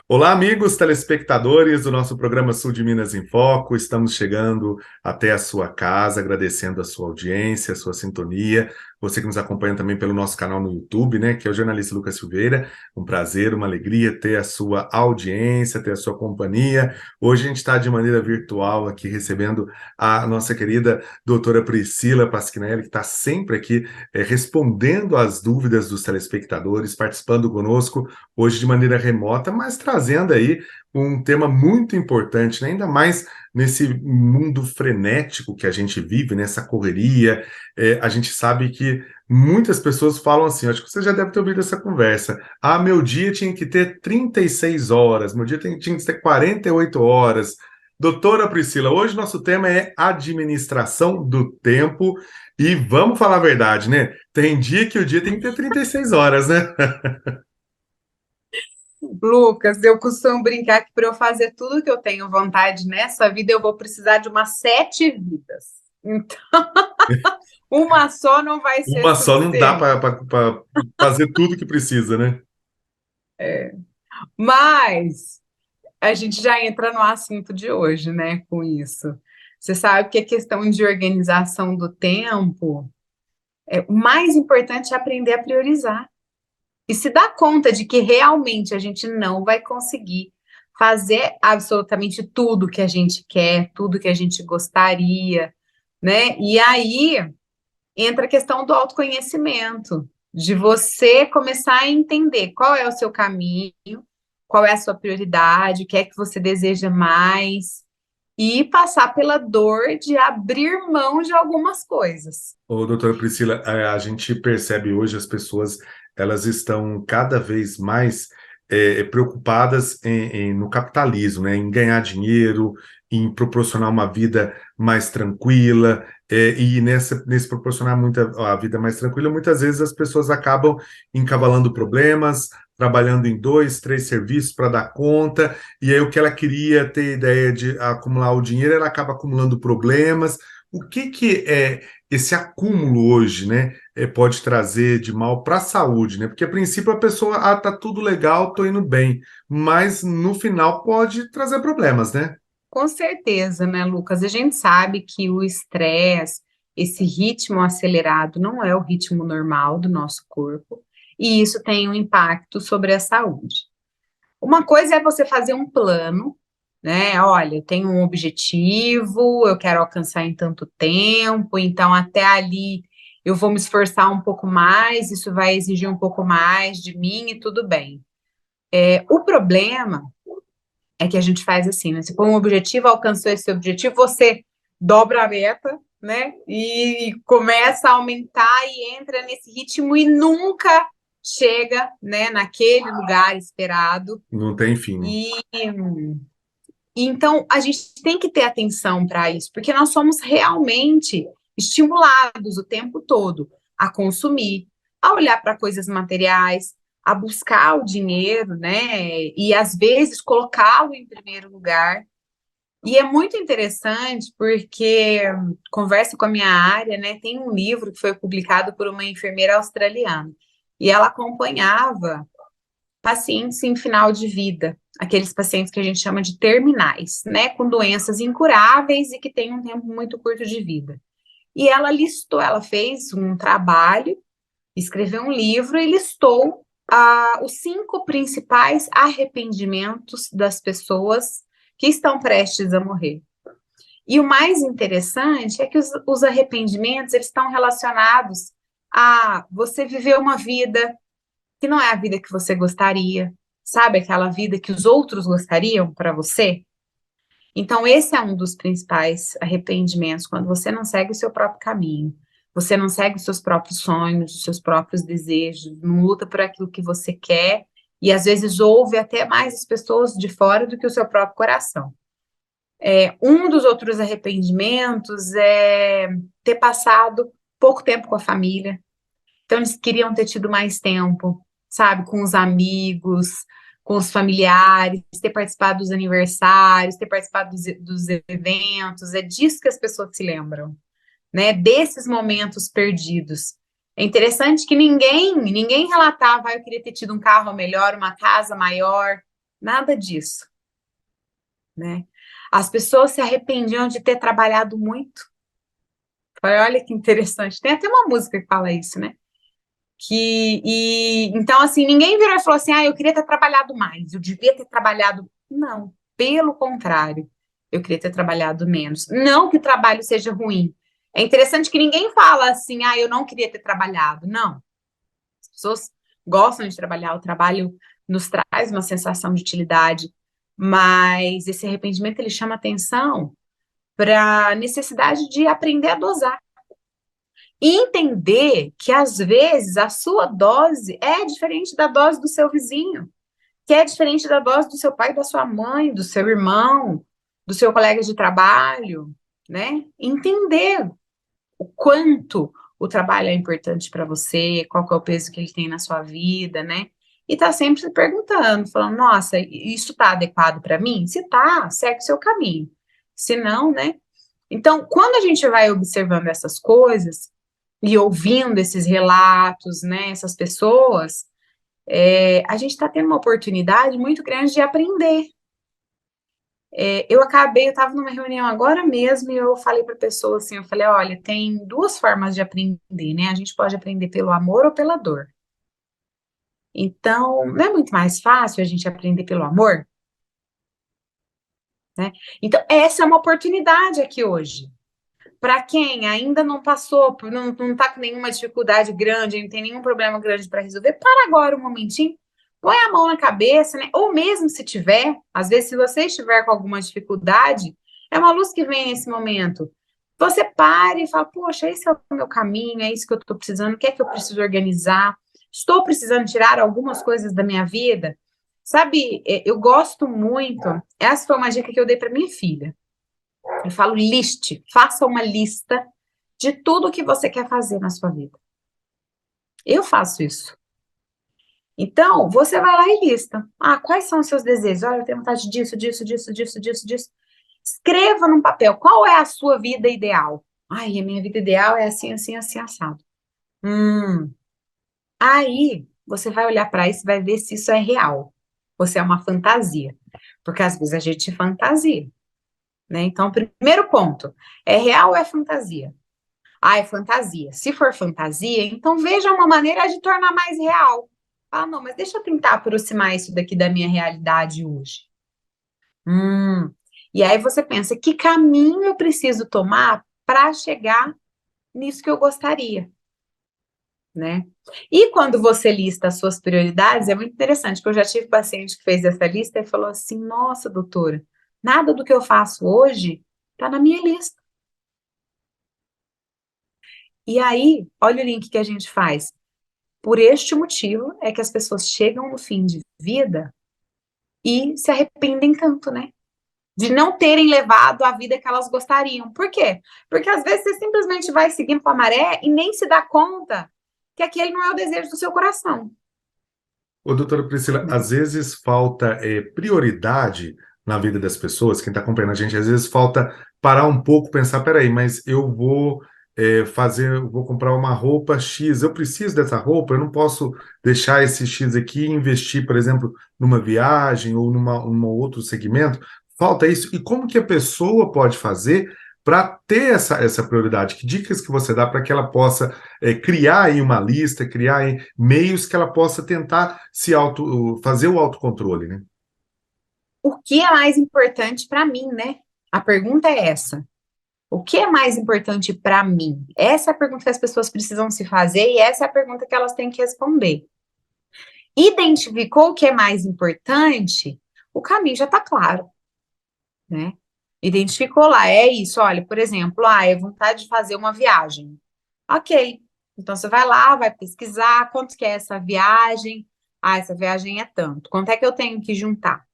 Olá, amigos telespectadores do nosso programa Sul de Minas em Foco. Estamos chegando até a sua casa, agradecendo a sua audiência, a sua sintonia. Você que nos acompanha também pelo nosso canal no YouTube, né? Que é o jornalista Lucas Silveira. Um prazer, uma alegria ter a sua audiência, ter a sua companhia. Hoje a gente está de maneira virtual aqui recebendo a nossa querida doutora Priscila Pasquinelli, que está sempre aqui respondendo às dúvidas dos telespectadores, participando conosco hoje de maneira remota, mas trazendo aí um tema muito importante, né? Ainda mais nesse mundo frenético que a gente vive, nessa correria. A gente sabe que muitas pessoas falam assim, acho que você já deve ter ouvido essa conversa. Ah, meu dia tinha que ter 36 horas, meu dia tinha que ter 48 horas. Doutora Priscila, hoje nosso tema é administração do tempo e vamos falar a verdade, né? Tem dia que o dia tem que ter 36 horas, né? Lucas, eu costumo brincar que para eu fazer tudo que eu tenho vontade nessa vida, eu vou precisar de umas 7 vidas. Então, uma só não vai ser Uma só não dá suficiente. para fazer tudo que precisa, né? Mas a gente já entra no assunto de hoje, né? Com isso. Você sabe que a questão de organização do tempo, o mais importante é aprender a priorizar. E se dar conta de que realmente a gente não vai conseguir fazer absolutamente tudo que a gente quer, tudo que a gente gostaria, né? E aí entra a questão do autoconhecimento, de você começar a entender qual é o seu caminho, qual é a sua prioridade, o que é que você deseja mais, e passar pela dor de abrir mão de algumas coisas. Ô, doutora Priscila, a gente percebe hoje as pessoas, elas estão cada vez mais preocupadas no capitalismo, né? Em ganhar dinheiro, em proporcionar uma vida mais tranquila, e nesse proporcionar a vida mais tranquila, muitas vezes as pessoas acabam encavalando problemas, trabalhando em dois, três serviços para dar conta, e aí o que ela queria ter ideia de acumular o dinheiro, ela acaba acumulando problemas. O que é esse acúmulo hoje, né, pode trazer de mal para a saúde, né? Porque a princípio a pessoa, tá tudo legal, tô indo bem, mas no final pode trazer problemas, né? Com certeza, né, Lucas? A gente sabe que o estresse, esse ritmo acelerado, não é o ritmo normal do nosso corpo, e isso tem um impacto sobre a saúde. Uma coisa é você fazer um plano, né? Olha, eu tenho um objetivo, eu quero alcançar em tanto tempo, então até ali eu vou me esforçar um pouco mais, isso vai exigir um pouco mais de mim e tudo bem. O problema é que a gente faz assim, né? Você põe um objetivo, alcançou esse objetivo, você dobra a meta, né? E começa a aumentar e entra nesse ritmo e nunca chega, né, naquele lugar esperado. Não tem fim. E então a gente tem que ter atenção para isso, porque nós somos realmente estimulados o tempo todo a consumir, a olhar para coisas materiais, a buscar o dinheiro, né? E às vezes colocá-lo em primeiro lugar. E é muito interessante porque conversa com a minha área, né? Tem um livro que foi publicado por uma enfermeira australiana e ela acompanhava pacientes em final de vida, aqueles pacientes que a gente chama de terminais, né, com doenças incuráveis e que têm um tempo muito curto de vida. E ela listou, ela fez um trabalho, escreveu um livro e listou os 5 principais arrependimentos das pessoas que estão prestes a morrer. E o mais interessante é que os arrependimentos eles estão relacionados a você viver uma vida que não é a vida que você gostaria, sabe? Aquela vida que os outros gostariam para você. Então, esse é um dos principais arrependimentos, quando você não segue o seu próprio caminho, você não segue os seus próprios sonhos, os seus próprios desejos, não luta por aquilo que você quer, e às vezes ouve até mais as pessoas de fora do que o seu próprio coração. Um dos outros arrependimentos é ter passado pouco tempo com a família, então, eles queriam ter tido mais tempo, sabe, com os amigos, com os familiares, ter participado dos aniversários, ter participado dos eventos. É disso que as pessoas se lembram, né? Desses momentos perdidos. É interessante que ninguém relatava, eu queria ter tido um carro melhor, uma casa maior, Nada disso, né? As pessoas se arrependiam de ter trabalhado muito. Falei, olha que interessante. Tem até uma música que fala isso, né? Então, assim, ninguém virou e falou assim, eu queria ter trabalhado mais, eu devia ter trabalhado. Não, pelo contrário, eu queria ter trabalhado menos. Não que o trabalho seja ruim. É interessante que ninguém fala assim, eu não queria ter trabalhado. Não. As pessoas gostam de trabalhar, o trabalho nos traz uma sensação de utilidade, mas esse arrependimento, ele chama atenção para a necessidade de aprender a dosar. E entender que, às vezes, a sua dose é diferente da dose do seu vizinho, que é diferente da dose do seu pai, da sua mãe, do seu irmão, do seu colega de trabalho, né? Entender o quanto o trabalho é importante para você, qual que é o peso que ele tem na sua vida, né? E tá sempre se perguntando, falando, nossa, isso tá adequado para mim? Se tá, segue o seu caminho. Se não, né? Então, quando a gente vai observando essas coisas, e ouvindo esses relatos, né, essas pessoas, a gente está tendo uma oportunidade muito grande de aprender. Eu estava numa reunião agora mesmo e eu falei para a pessoa assim, eu falei, olha, tem duas formas de aprender, né? A gente pode aprender pelo amor ou pela dor. Então, não é muito mais fácil a gente aprender pelo amor? Né? Então, essa é uma oportunidade aqui hoje. Para quem ainda não passou, não está com nenhuma dificuldade grande, não tem nenhum problema grande para resolver, para agora um momentinho, põe a mão na cabeça, né? Ou mesmo se tiver, às vezes, se você estiver com alguma dificuldade, é uma luz que vem nesse momento. Você pare e fala, poxa, esse é o meu caminho, é isso que eu estou precisando, o que é que eu preciso organizar? Estou precisando tirar algumas coisas da minha vida? Sabe, eu gosto muito, essa foi uma dica que eu dei para minha filha. Eu falo liste, faça uma lista de tudo que você quer fazer na sua vida. Eu faço isso. Então, você vai lá e lista. Quais são os seus desejos? Olha, eu tenho vontade disso, disso, disso, disso, disso, disso. Escreva num papel, qual é a sua vida ideal? A minha vida ideal é assim, assim, assim, assado. Aí, você vai olhar para isso e vai ver se isso é real. Ou se é uma fantasia. Porque às vezes a gente fantasia, né? Então, primeiro ponto, é real ou é fantasia? É fantasia. Se for fantasia, então veja uma maneira de tornar mais real. Não, mas deixa eu tentar aproximar isso daqui da minha realidade hoje. E aí você pensa, que caminho eu preciso tomar para chegar nisso que eu gostaria, né? E quando você lista as suas prioridades, é muito interessante, porque eu já tive paciente que fez essa lista e falou assim, nossa, doutora, nada do que eu faço hoje está na minha lista. E aí, olha o link que a gente faz. Por este motivo é que as pessoas chegam no fim de vida e se arrependem tanto, né? De não terem levado a vida que elas gostariam. Por quê? Porque às vezes você simplesmente vai seguindo com a maré e nem se dá conta que aquele não é o desejo do seu coração. Ô, doutora Priscila, às vezes falta prioridade na vida das pessoas, quem está acompanhando a gente, às vezes falta parar um pouco, pensar, peraí, mas eu vou vou comprar uma roupa X, eu preciso dessa roupa, eu não posso deixar esse X aqui e investir, por exemplo, numa viagem ou num outro segmento. Falta isso. E como que a pessoa pode fazer para ter essa prioridade? Que dicas que você dá para que ela possa criar aí uma lista, criar aí meios que ela possa tentar fazer o autocontrole, né? O que é mais importante para mim, né? A pergunta é essa. O que é mais importante para mim? Essa é a pergunta que as pessoas precisam se fazer e essa é a pergunta que elas têm que responder. Identificou o que é mais importante? O caminho já está claro, né? Identificou lá, é isso, olha, por exemplo, é vontade de fazer uma viagem. Ok, então você vai lá, vai pesquisar quanto que é essa viagem. Essa viagem é tanto. Quanto é que eu tenho que juntar,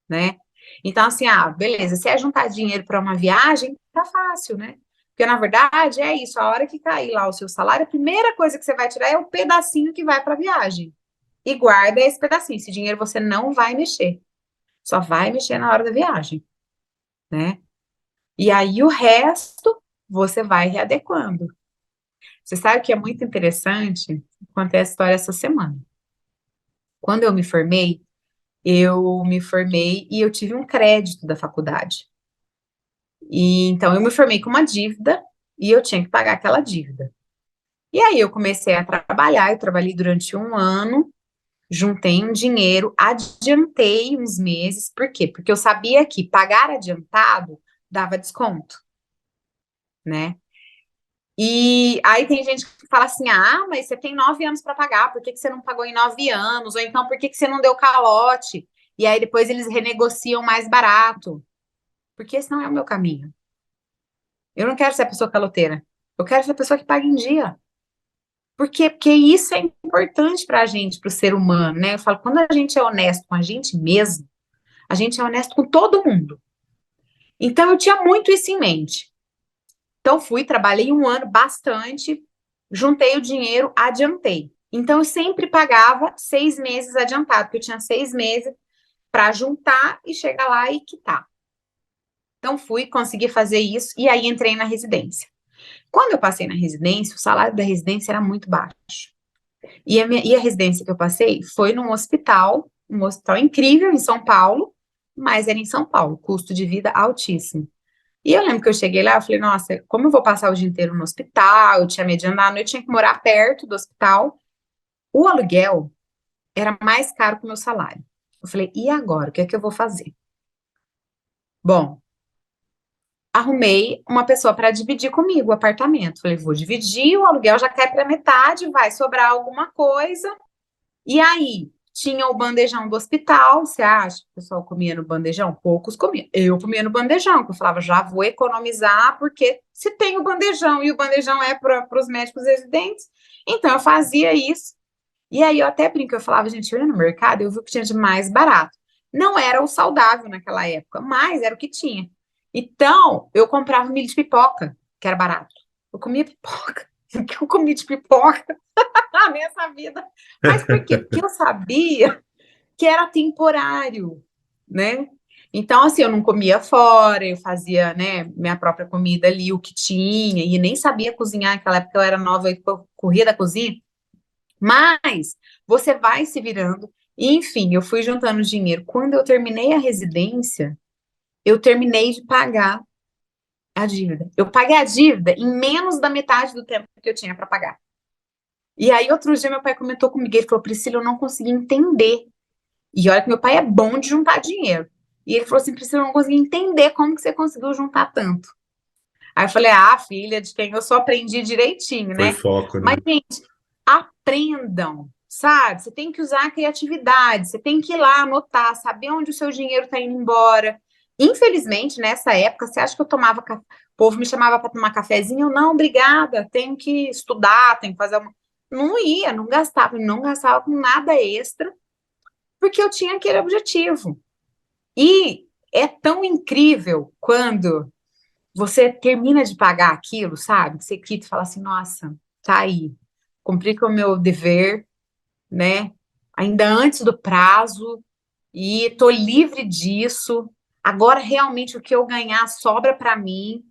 né? Então, assim, beleza, se é juntar dinheiro para uma viagem, tá fácil, né? Porque, na verdade, é isso, a hora que cair lá o seu salário, a primeira coisa que você vai tirar é o pedacinho que vai para a viagem. E guarda esse pedacinho, esse dinheiro você não vai mexer. Só vai mexer na hora da viagem, né? E aí o resto você vai readequando. Você sabe que é muito interessante? Contei a história essa semana. Quando eu me formei, eu me formei e eu tive um crédito da faculdade. E então eu me formei com uma dívida e eu tinha que pagar aquela dívida. E aí eu comecei a trabalhar, eu trabalhei durante um ano, juntei um dinheiro, adiantei uns meses. Por quê? Porque eu sabia que pagar adiantado dava desconto, né? E aí tem gente que fala assim: ah, mas você tem 9 anos para pagar, por que que você não pagou em 9 anos? Ou então, por que que você não deu calote? E aí depois eles renegociam mais barato. Porque esse não é o meu caminho. Eu não quero ser a pessoa caloteira. Eu quero ser a pessoa que paga em dia. Por quê? Porque isso é importante para a gente, para o ser humano, né? Eu falo, quando a gente é honesto com a gente mesmo, a gente é honesto com todo mundo. Então, eu tinha muito isso em mente. Então, fui, trabalhei um ano bastante, juntei o dinheiro, adiantei. Então, eu sempre pagava 6 meses adiantado, porque eu tinha 6 meses para juntar e chegar lá e quitar. Então, fui, consegui fazer isso e aí entrei na residência. Quando eu passei na residência, o salário da residência era muito baixo. E a residência que eu passei foi num hospital, um hospital incrível em São Paulo, mas era em São Paulo, custo de vida altíssimo. E eu lembro que eu cheguei lá, eu falei, nossa, como eu vou passar o dia inteiro no hospital? Eu tinha medo de andar à noite, eu tinha que morar perto do hospital. O aluguel era mais caro que o meu salário. Eu falei, e agora? O que é que eu vou fazer? Bom, arrumei uma pessoa para dividir comigo o apartamento. Falei, vou dividir, o aluguel já cai para metade, vai sobrar alguma coisa. E aí, tinha o bandejão do hospital. Você acha que o pessoal comia no bandejão? Poucos comiam. Eu comia no bandejão, que eu falava, já vou economizar, porque se tem o bandejão e o bandejão é para os médicos residentes, então eu fazia isso. E aí eu até brinco, eu falava, gente, eu ia no mercado, eu vi o que tinha de mais barato. Não era o saudável naquela época, mas era o que tinha. Então, eu comprava milho de pipoca, que era barato. Eu comia pipoca. O que eu comi de pipoca nessa vida? Mas por quê? Porque eu sabia que era temporário, né? Então, assim, eu não comia fora, eu fazia, né, minha própria comida ali, o que tinha, e nem sabia cozinhar naquela época, eu era nova, eu corria da cozinha. Mas você vai se virando. E, enfim, eu fui juntando dinheiro. Quando eu terminei a residência, eu terminei de pagar a dívida. Eu paguei a dívida em menos da metade do tempo que eu tinha para pagar. E aí, outro dia, meu pai comentou comigo, ele falou, Priscila, eu não consegui entender. E olha que meu pai é bom de juntar dinheiro. E ele falou assim, Priscila, eu não consegui entender como que você conseguiu juntar tanto. Aí eu falei, ah, filha, de quem eu só aprendi direitinho, Foi né? foco, Mas, né? gente, aprendam, sabe? Você tem que usar a criatividade, você tem que ir lá anotar, saber onde o seu dinheiro está indo embora. Infelizmente, nessa época, você acha que eu tomava café? O povo me chamava para tomar cafezinho? Eu, não, obrigada, tenho que estudar, tenho que fazer uma. Não ia, não gastava com nada extra, porque eu tinha aquele objetivo. E é tão incrível quando você termina de pagar aquilo, sabe? Você quita e fala assim, nossa, tá aí, cumpri com o meu dever, né? Ainda antes do prazo, e tô livre disso. Agora, realmente, o que eu ganhar sobra para mim.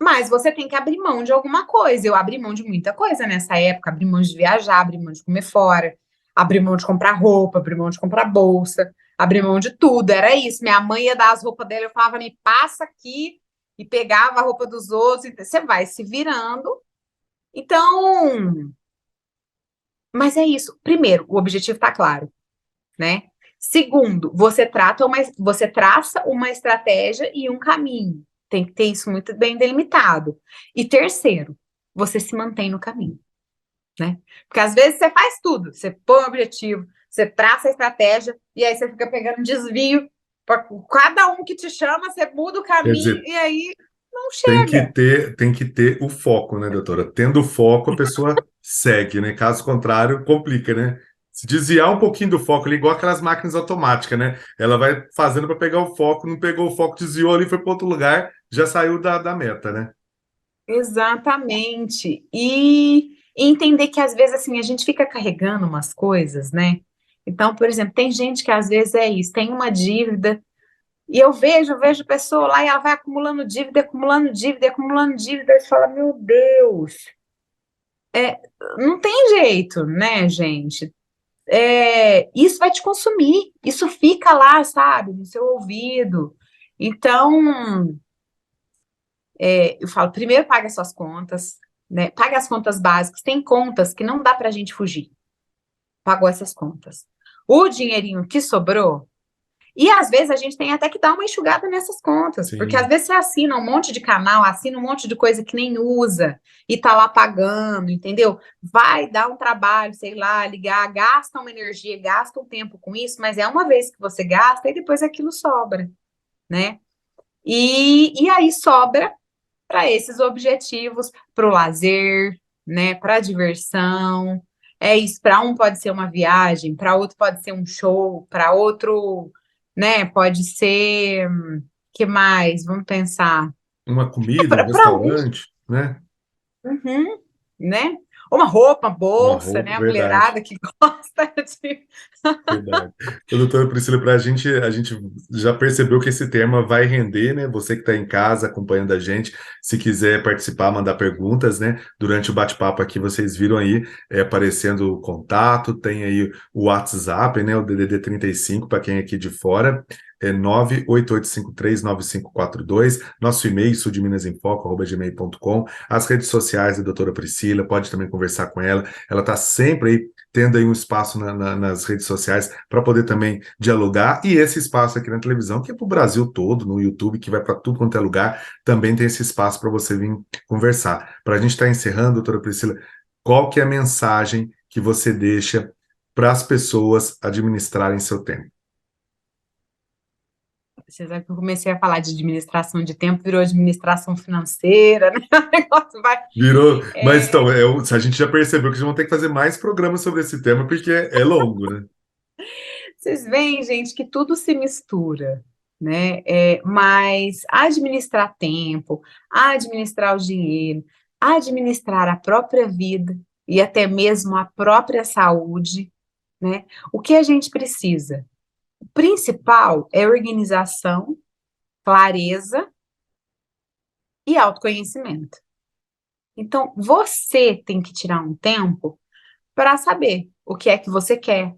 Mas você tem que abrir mão de alguma coisa. Eu abri mão de muita coisa nessa época, abri mão de viajar, abri mão de comer fora, abri mão de comprar roupa, abri mão de comprar bolsa, abri mão de tudo. Era isso. Minha mãe ia dar as roupas dela, eu falava, me passa aqui, e pegava a roupa dos outros. Você vai se virando. Então, mas é isso. Primeiro, o objetivo está claro, né? Segundo, você traça uma estratégia e um caminho. Tem que ter isso muito bem delimitado. E terceiro, você se mantém no caminho, né? Porque às vezes você faz tudo, você põe um objetivo, você traça a estratégia e aí você fica pegando desvio. Cada um que te chama, você muda o Quer caminho dizer, e aí não chega. tem que ter o foco, né, doutora? Tendo foco, a pessoa segue, né? Caso contrário, complica, né? Se desviar um pouquinho do foco, ali, igual aquelas máquinas automáticas, né? Ela vai fazendo para pegar o foco, não pegou o foco, desviou ali, foi para outro lugar, já saiu da meta, né? Exatamente. E entender que às vezes assim a gente fica carregando umas coisas, né? Então, por exemplo, tem gente que às vezes é isso, tem uma dívida, e eu vejo a pessoa lá e ela vai acumulando dívida, acumulando dívida, acumulando dívida, e você fala, meu Deus, não tem jeito, né, gente? isso vai te consumir, isso fica lá, sabe, no seu ouvido. Então, eu falo, primeiro paga suas contas, né? Paga as contas básicas. Tem contas que não dá pra gente fugir. Pagou essas contas. O dinheirinho que sobrou, e às vezes a gente tem até que dar uma enxugada nessas contas, porque às Sim. vezes você assina um monte de canal, assina um monte de coisa que nem usa e tá lá pagando, entendeu? Vai dar um trabalho, sei lá, ligar, gasta uma energia, gasta um tempo com isso, mas é uma vez que você gasta e depois aquilo sobra, né? E aí sobra para esses objetivos, para o lazer, né, para a diversão. É isso, para um pode ser uma viagem, para outro pode ser um show, para outro, né, pode ser, que mais? Vamos pensar. Uma comida, um Para alguns, restaurante, né? uhum, né? Uma roupa, uma Uma bolsa, roupa, né? A verdade. mulherada que gosta de. Verdade. Então, doutora Priscila, para a gente já percebeu que esse tema vai render, né? Você que está em casa acompanhando a gente, se quiser participar, mandar perguntas, né? Durante o bate-papo aqui, vocês viram aí aparecendo o contato, tem aí o WhatsApp, né? O DDD 35 para quem é aqui de fora. É 988539542, nosso e-mail, sudminasinfoco@gmail.com, as redes sociais da doutora Priscila, pode também conversar com ela está sempre aí tendo aí um espaço nas redes sociais para poder também dialogar, e esse espaço aqui na televisão, que é para o Brasil todo, no YouTube, que vai para tudo quanto é lugar, também tem esse espaço para você vir conversar. Para a gente estar encerrando, doutora Priscila, qual que é a mensagem que você deixa para as pessoas administrarem seu tempo? Você sabe que eu comecei a falar de administração de tempo, virou administração financeira, né? O negócio vai. Virou, mas então, É, a gente já percebeu que a gente vai ter que fazer mais programas sobre esse tema, porque é longo, né? vocês veem, gente, que tudo se mistura, né? Mas administrar tempo, administrar o dinheiro, administrar a própria vida e até mesmo a própria saúde, né? O que a gente precisa? O principal é organização, clareza e autoconhecimento. Então, você tem que tirar um tempo para saber o que é que você quer,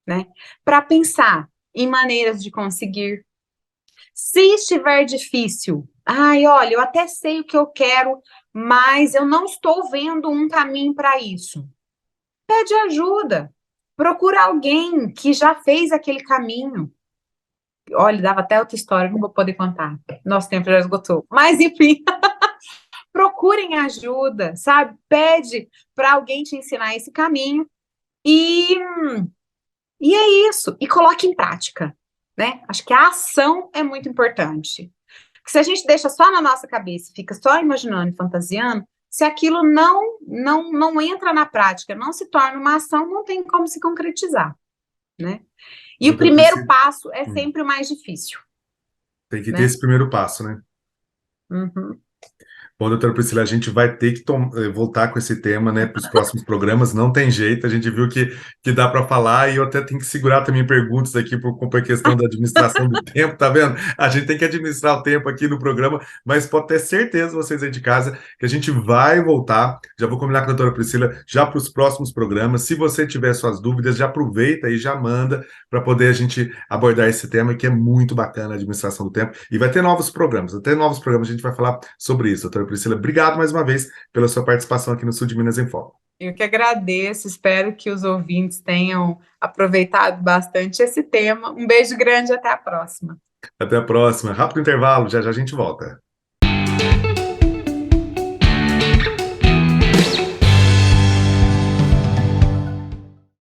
né? Para pensar em maneiras de conseguir. Se estiver difícil, ai, olha, eu até sei o que eu quero, mas eu não estou vendo um caminho para isso. Pede ajuda. Procura alguém que já fez aquele caminho. Olha, dava até outra história, não vou poder contar. Nosso tempo já esgotou. Mas, enfim, procurem ajuda, sabe? Pede para alguém te ensinar esse caminho e, e é isso. E coloque em prática, né? Acho que a ação é muito importante. Porque se a gente deixa só na nossa cabeça, fica só imaginando e fantasiando, se aquilo não entra na prática, não se torna uma ação, não tem como se concretizar, né? E o Doutora primeiro Priscila, passo é hum, sempre o mais difícil, tem que ter né? esse primeiro passo, né? Uhum. Bom, doutora Priscila, a gente vai ter que voltar com esse tema, né, para os próximos programas, não tem jeito, a gente viu que dá para falar, e eu até tenho que segurar também perguntas aqui por questão da administração do tempo, tá vendo? A gente tem que administrar o tempo aqui no programa, mas pode ter certeza, vocês aí de casa, que a gente vai voltar, já vou combinar com a doutora Priscila, já para os próximos programas, se você tiver suas dúvidas, já aproveita e já manda, para poder a gente abordar esse tema, que é muito bacana, a administração do tempo, e vai ter novos programas, até novos programas a gente vai falar sobre isso, doutora Priscila. Obrigado mais uma vez pela sua participação aqui no Sul de Minas em Foco. Eu que agradeço, espero que os ouvintes tenham aproveitado bastante esse tema. Um beijo grande, até a próxima. Até a próxima. Rápido intervalo, já já a gente volta.